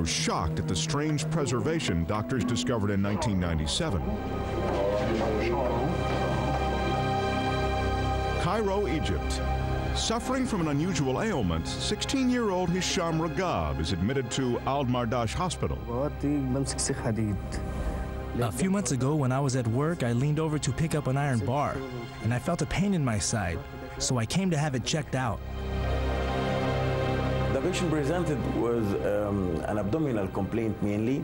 was shocked at the strange preservation doctors discovered in 1997. Cairo, Egypt. Suffering from an unusual ailment, 16-year-old Hisham Ragab is admitted to Al-Mardash Hospital. A few months ago, when I was at work, I leaned over to pick up an iron bar, and I felt a pain in my side, so I came to have it checked out. The patient presented with an abdominal complaint mainly.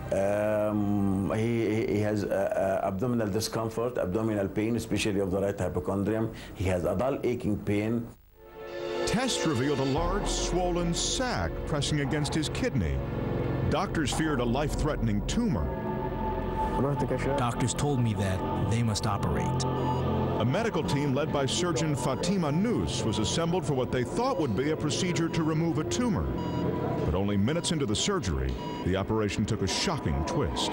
He has abdominal discomfort, abdominal pain, especially of the right hypochondrium. He has a dull aching pain. Tests revealed a large swollen sac pressing against his kidney. Doctors feared a life-threatening tumor. Doctors told me that they must operate. A medical team led by surgeon Fatima Nous was assembled for what they thought would be a procedure to remove a tumor. But only minutes into the surgery, the operation took a shocking twist.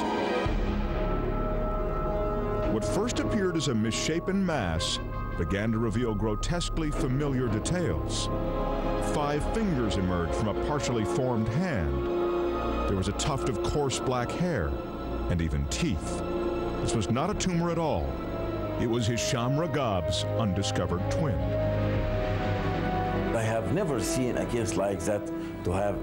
What first appeared as a misshapen mass began to reveal grotesquely familiar details. 5 fingers emerged from a partially formed hand. There was a tuft of coarse black hair, and even teeth. This was not a tumor at all. It was Hisham Ragab's undiscovered twin. I have never seen a case like that, to have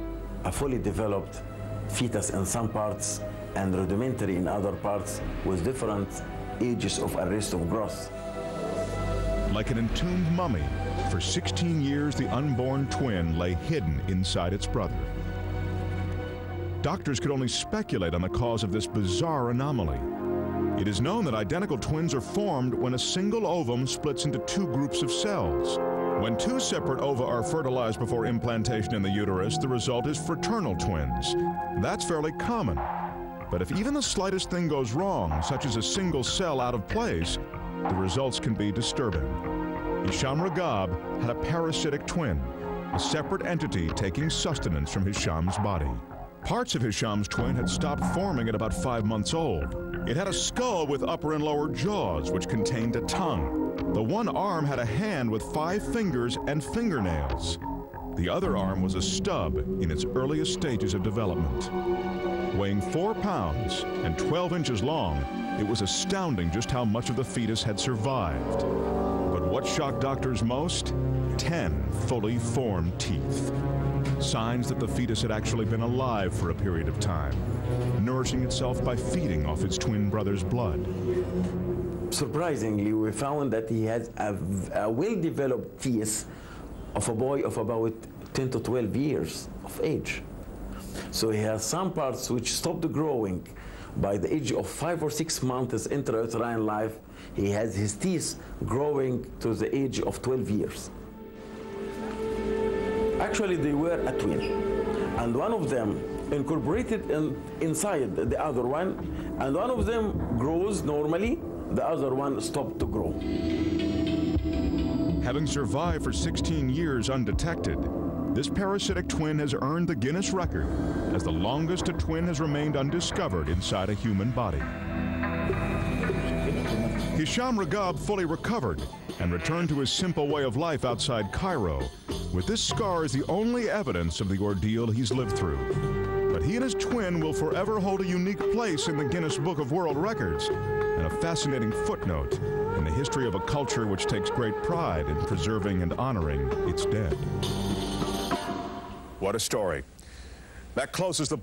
a fully developed fetus in some parts and rudimentary in other parts with different ages of arrest of growth. Like an entombed mummy, for 16 years the unborn twin lay hidden inside its brother. Doctors could only speculate on the cause of this bizarre anomaly. It is known that identical twins are formed when a single ovum splits into 2 groups of cells. When 2 separate ova are fertilized before implantation in the uterus, the result is fraternal twins. That's fairly common. But if even the slightest thing goes wrong, such as a single cell out of place, the results can be disturbing. Hisham Ragab had a parasitic twin, a separate entity taking sustenance from Hisham's body. Parts of Hisham's twin had stopped forming at about 5 months old. It had a skull with upper and lower jaws, which contained a tongue. The one arm had a hand with 5 fingers and fingernails. The other arm was a stub in its earliest stages of development. Weighing 4 pounds and 12 inches long, it was astounding just how much of the fetus had survived. But what shocked doctors most? 10 fully formed teeth. Signs that the fetus had actually been alive for a period of time, nourishing itself by feeding off its twin brother's blood. Surprisingly, we found that he has a well-developed teeth of a boy of about 10 to 12 years of age. So he has some parts which stopped growing by the age of 5 or 6 months intrauterine life. He has his teeth growing to the age of 12 years. Actually, they were a twin, and one of them incorporated inside the other one, and one of them grows normally, the other one stopped to grow. Having survived for 16 years undetected, this parasitic twin has earned the Guinness record as the longest a twin has remained undiscovered inside a human body. Hisham Ragab fully recovered and returned to his simple way of life outside Cairo, with this scar as the only evidence of the ordeal he's lived through. But he and his twin will forever hold a unique place in the Guinness Book of World Records and a fascinating footnote in the history of a culture which takes great pride in preserving and honoring its dead. What a story. That closes the